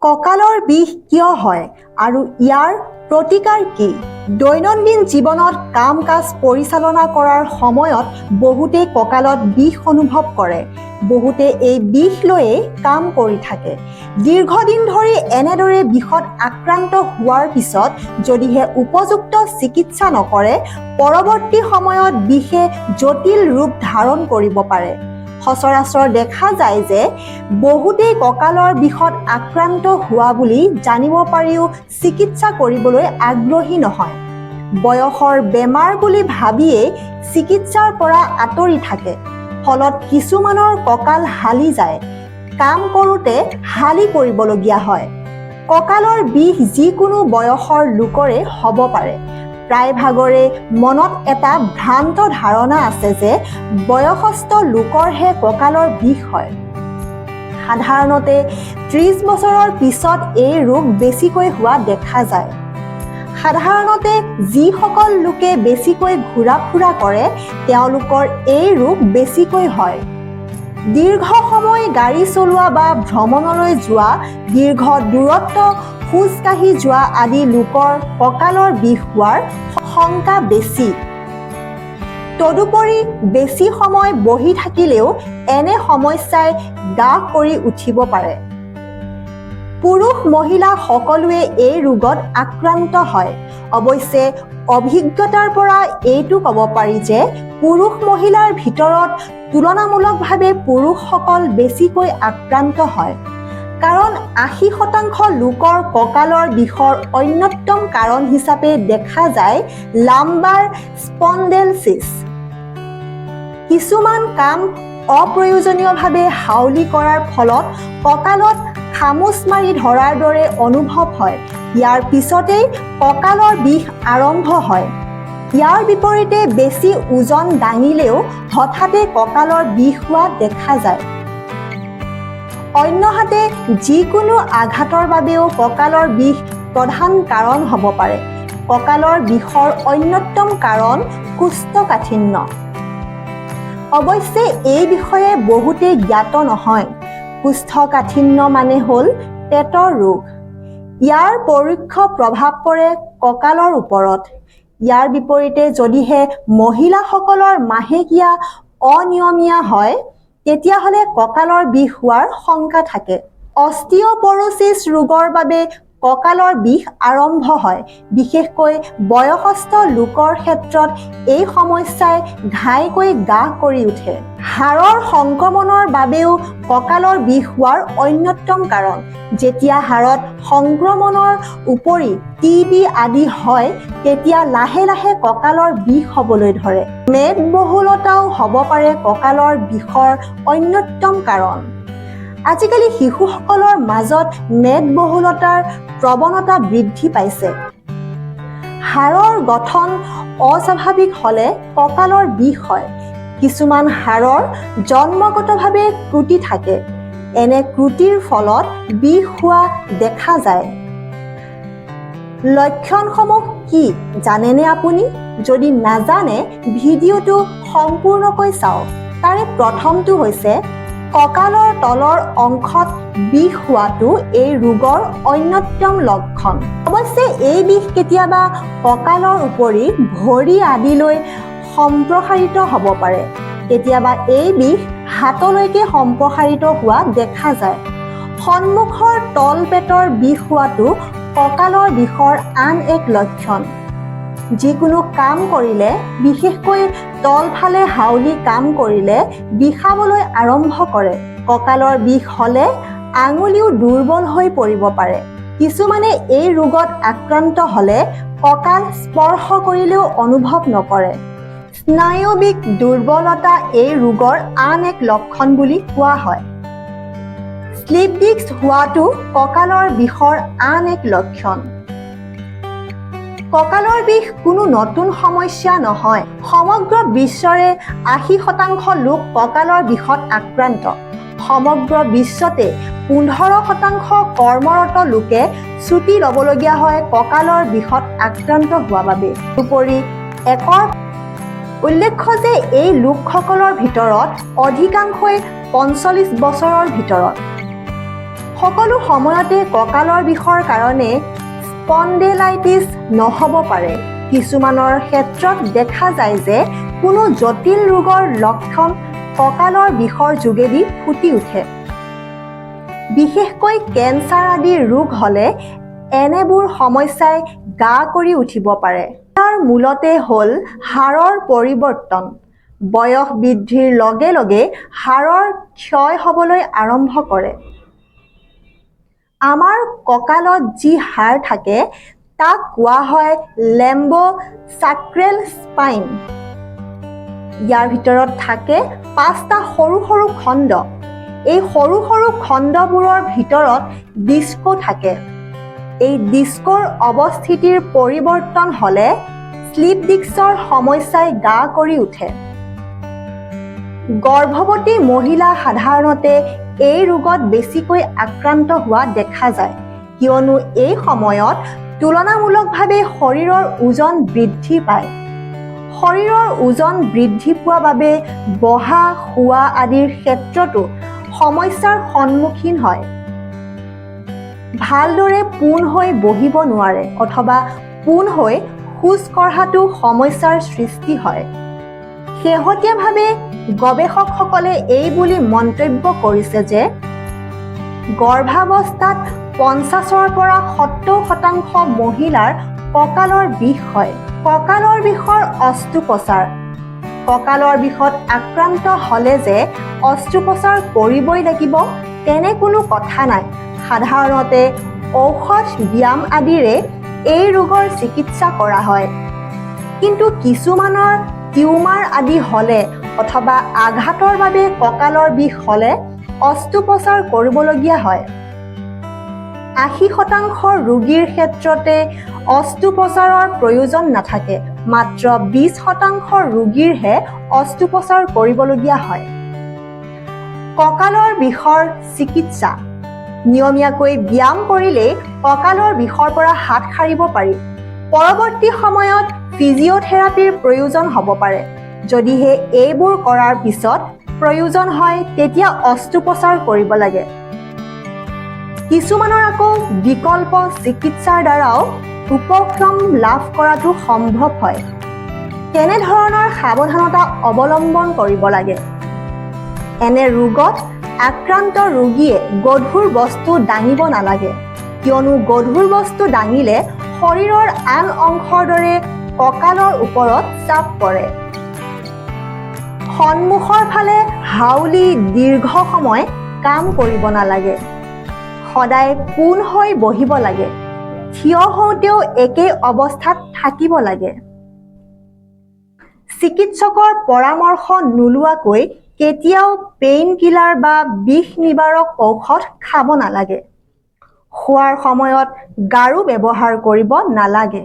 কঁকালৰ বিষ কিয় হয় আৰু ইয়াৰ প্ৰতিকাৰ কি? দৈনন্দিন জীৱনত কাম-কাজ পৰিচালনা কৰাৰ সময়ত বহুতে কঁকালত বিষ অনুভৱ কৰে। বহুতে এই বিষ লৈয়ে কাম কৰি থাকে। দীৰ্ঘদিন ধৰি এনেদৰে বিষত আক্ৰান্ত হোৱাৰ পিছত যদিহে উপযুক্ত চিকিৎসা নকৰে, পৰৱৰ্তী সময়ত বিষে জটিল ৰূপ ধাৰণ কৰিব পাৰে। সচৰাচৰ দেখা যায় যে বহুতেই কঁকালৰ বিষত আক্ৰান্ত হোৱা বুলি জানিব পাৰিও চিকিৎসা কৰিবলৈ আগ্ৰহী নহয়। বয়সৰ বেমাৰ বুলি ভাবিয়েই চিকিৎসাৰ পৰা আঁতৰি থাকে। ফলত কিছুমানৰ কঁকাল হালি যায়, কাম কৰোঁতে হালি পৰিবলগীয়া হয়। কঁকালৰ বিষ যিকোনো বয়সৰ লোকৰে হ'ব পাৰে। প্ৰায়ভাগৰে মনত এটা ভ্ৰান্ত ধাৰণা আছে যে বয়সস্থ লোকৰহে কঁকালৰ বিষ হয়। সাধাৰণতে ৩০ বছৰৰ পিছত এই ৰোগ বেছিকৈ হোৱা দেখা যায়। সাধাৰণতে যিসকল লোকে বেছিকৈ ঘূৰা-ফুৰা কৰে তেওঁলোকৰ এই ৰোগ বেছিকৈ হয়। দীৰ্ঘ সময় গাড়ী চলোৱা বা ভ্ৰমণলৈ যোৱা, দীৰ্ঘ দূৰত্ব খোজ কাঢ়ি যোৱা আদি লোকৰ কঁকালৰ বিষ হোৱাৰ শংকা বেছি। তদুপৰি বেছি সময় বহি থাকিলেও এনে সমস্যাই গ্ৰাস কৰি উঠিব পাৰে। পুৰুষ-মহিলা সকলোৱে এই ৰোগত আক্ৰান্ত হয়। অৱশ্যে অভিজ্ঞতাৰ পৰা এইটো ক'ব পাৰি যে পুৰুষ-মহিলাৰ ভিতৰত তুলনামূলকভাৱে পুৰুষসকল বেছিকৈ আক্ৰান্ত হয়। কাৰণ ৮০% লোকৰ কঁকালৰ বিষৰ অন্যতম কাৰণ হিচাপে দেখা যায় লাম্বাৰ স্পণ্ডেলচিছ। কিছুমান কাম অপ্ৰয়োজনীয়ভাৱে হাউলি কৰাৰ ফলত কঁকালত খামুচ মাৰি ধৰাৰ দৰে অনুভৱ হয়। ইয়াৰ পিছতেই কঁকালৰ বিষ আৰম্ভ হয়। ইয়াৰ বিপৰীতে বেছি ওজন দাঙিলেও হঠাতে কঁকালৰ বিষ হোৱা দেখা যায়। অন্যহাতে যিকোনো আঘাতৰ বাবেও কঁকালৰ বিষ প্ৰধান কাৰণ হ'ব পাৰে। কঁকালৰ বিষৰ অন্যতম কাৰণ কোষ্ঠকাঠিন্য। অৱশ্যে এই বিষয়ে বহুতেই জ্ঞাত নহয়। কোষ্ঠকাঠিন্য মানে হ'ল পেটৰ ৰোগ। ইয়াৰ পৰোক্ষ প্ৰভাৱ পৰে কঁকালৰ ওপৰত। ইয়াৰ বিপৰীতে যদিহে মহিলাসকলৰ মাহেকীয়া অনিয়মীয়া হয় তেতিয়াহ'লে কঁকালৰ বিষ হোৱাৰ শংকা থাকে। অস্টিঅ'পৰোচিছ ৰোগৰ বাবে কঁকালৰ বিষ আৰম্ভ হয়। বিশেষকৈ বয়সস্থ লোকৰ ক্ষেত্ৰত এই সমস্যাই ঘাইকৈ গ্ৰাস কৰি উঠে। হাড়ৰ সংক্ৰমণৰ বাবেও কঁকালৰ বিষ হোৱাৰ অন্যতম কাৰণ। যেতিয়া হাড়ত সংক্ৰমণৰ উপৰি টিবি আদি হয় তেতিয়া লাহে লাহে কঁকালৰ বিষ হ'বলৈ ধৰে। মেদবহুলতাও হ'ব পাৰে কঁকালৰ বিষৰ অন্যতম কাৰণ। আজিকালি শিশুসকলৰ মাজত মেদবহুলতাৰ প্ৰৱণতা বৃদ্ধি পাইছে। হাড়ৰ গঠন অস্বাভাৱিক হ'লে কঁকালৰ বিষ হয়। কিছুমান হাড়ৰ জন্মগতভাৱে ক্ৰুটি থাকে। এনে ক্ৰুটিৰ ফলত বিষ হোৱা দেখা যায়। লক্ষণসমূহ কি জানেনে আপুনি? যদি নাজানে ভিডিঅ'টো সম্পূৰ্ণকৈ চাওক। তাৰে প্ৰথমটো হৈছে কঁকালৰ তলৰ অংশত বিষ হোৱাটো এই ৰোগৰ অন্যতম লক্ষণ। অৱশ্যে এই বিষ কেতিয়াবা কঁকালৰ উপৰি ভৰি আদিলৈ সম্প্ৰসাৰিত হ'ব পাৰে। কেতিয়াবা এই বিষ হাতলৈকে সম্প্ৰসাৰিত হোৱা দেখা যায়। সন্মুখৰ তলপেটৰ বিষ হোৱাটো কঁকালৰ বিষৰ আন এক লক্ষণ। যিকোনো কাম কৰিলে, বিশেষকৈ তলফালে হাউলি কাম কৰিলে বিষাবলৈ আৰম্ভ কৰে। কঁকালৰ বিষ হ'লে আঙুলিও দুৰ্বল হৈ পৰিব পাৰে। কিছুমানে এই ৰোগত আক্ৰান্ত হ'লে কঁকাল স্পৰ্শ কৰিলেও অনুভৱ নকৰে। স্নায়ৱিক দুৰ্বলতা এই ৰোগৰ আন এক লক্ষণ বুলি কোৱা হয়। স্লিপ ডিস্ক হোৱাটো কঁকালৰ বিষৰ আন এক লক্ষণ। কঁকালৰ বিষ কোনো নতুন সমস্যা নহয়। সমগ্ৰ বিশ্বৰে ৮০% লোক কঁকালৰ বিষত আক্ৰান্ত। সমগ্ৰ বিশ্বতে ১৫% কৰ্মৰত লোকে ছুটী ল'বলগীয়া হয় কঁকালৰ বিষত আক্ৰান্ত হোৱা বাবে। তদুপৰি উল্লেখ্য যে এই লোকসকলৰ ভিতৰত অধিকাংশই ৪৫ বছৰৰ ভিতৰত। সকলো সময়তে কঁকালৰ বিষৰ কাৰণে স্পণ্ডেলাইটিছ নহ'ব পাৰে। কিছুমানৰ ক্ষেত্ৰত দেখা যায় যে কোনো জটিল ৰোগৰ লক্ষণ কঁকালৰ বিষৰ যোগেদি ফুটি উঠে। বিশেষকৈ কেঞ্চাৰ আদি ৰোগ হ'লে এনেবোৰ সমস্যাই গা কৰি উঠিব পাৰে। ইয়াৰ মূলতে হ'ল হাড়ৰ পৰিৱৰ্তন। বয়স বৃদ্ধিৰ লগে লগে হাড়ৰ ক্ষয় হ'বলৈ আৰম্ভ কৰে। আমাৰ কঁকালত যি হাড় থাকে তাক কোৱা হয় লেম্ব'চাক্ৰেল স্পাইন। ইয়াৰ ভিতৰত থাকে 5টা সৰু সৰু খণ্ড। এই সৰু সৰু খণ্ডবোৰৰ ভিতৰত ডিস্ক থাকে। এই ডিস্কৰ অৱস্থিতিৰ পৰিৱৰ্তন হ'লে স্লিপ ডিস্কৰ সমস্যাই গা কৰি উঠে। গৰ্ভৱতী মহিলা সাধাৰণতে এই ৰোগত বেছিকৈ আক্ৰান্ত হোৱা দেখা যায়, কিয়নো এই সময়ত তুলনামূলকভাৱে শৰীৰৰ ওজন বৃদ্ধি পায়। শৰীৰৰ ওজন বৃদ্ধি পোৱা বাবে বহা, শোৱা আদিৰ ক্ষেত্ৰতো সমস্যাৰ সন্মুখীন হয়। ভালদৰে পোন হৈ বহিব নোৱাৰে অথবা পোন হৈ খোজ কঢ়াটো সমস্যাৰ সৃষ্টি হয়। শেহতীয়াভাৱে গৱেষকসকলে এই বুলি মন্তব্য কৰিছে যে গৰ্ভাৱস্থাত 50ৰ পৰা 70% মহিলাৰ কঁকালৰ বিষ হয়। কঁকালৰ বিষৰ অস্ত্ৰোপচাৰ। কঁকালৰ বিষত আক্ৰান্ত হ'লে যে অস্ত্ৰোপচাৰ কৰিবই লাগিব তেনে কোনো কথা নাই। সাধাৰণতে ঔষধ, ব্যায়াম আদিৰে এই ৰোগৰ চিকিৎসা কৰা হয়। কিন্তু কিছুমানৰ টিউমাৰ আদি হ'লে অথবা আঘাতৰ বাবে কঁকালৰ বিষ হ'লে অস্ত্ৰোপচাৰ কৰিবলগীয়া হয়। 80% ৰোগীৰ ক্ষেত্ৰতে অস্ত্ৰোপচাৰৰ প্ৰয়োজন নাথাকে। মাত্ৰ 20% ৰোগীৰহে অস্ত্ৰোপচাৰ কৰিবলগীয়া হয়। কঁকালৰ বিষৰ চিকিৎসা। নিয়মীয়াকৈ ব্যায়াম কৰিলেই কঁকালৰ বিষৰ পৰা হাত সাৰিব পাৰি। পৰৱৰ্তী সময়ত ফিজিঅ'থেৰাপিৰ প্ৰয়োজন হ'ব পাৰে। যদিহে এইবোৰ কৰাৰ পিছত প্ৰয়োজন হয় তেতিয়া অস্ত্ৰোপচাৰ কৰিব লাগে। কিছুমানৰ আকৌ বিকল্প চিকিৎসাৰ দ্বাৰাও উপশম লাভ কৰাটো সম্ভৱ হয়। কেনেধৰণৰ সাৱধানতা অৱলম্বন কৰিব লাগে? এনে ৰোগত আক্ৰান্ত ৰোগীয়ে গধুৰ বস্তু দাঙিব নালাগে, কিয়নো গধুৰ বস্তু দাঙিলে শৰীৰৰ আন অংশৰ দৰে কঁকালৰ ওপৰত চাপ পৰে। সন্মুখৰ ফালে হাউলি দীৰ্ঘ সময় কাম কৰিব নালাগে। সদায় পোন হৈ বহিব লাগে। থিয় হওঁতেও একেই অৱস্থাত থাকিব লাগে। চিকিৎসকৰ পৰামৰ্শ নোলোৱাকৈ কেতিয়াও পেইন কিলাৰ বা বিষ নিবাৰক ঔষধ খাব নালাগে। শোৱাৰ সময়ত গাৰু ব্যৱহাৰ কৰিব নালাগে।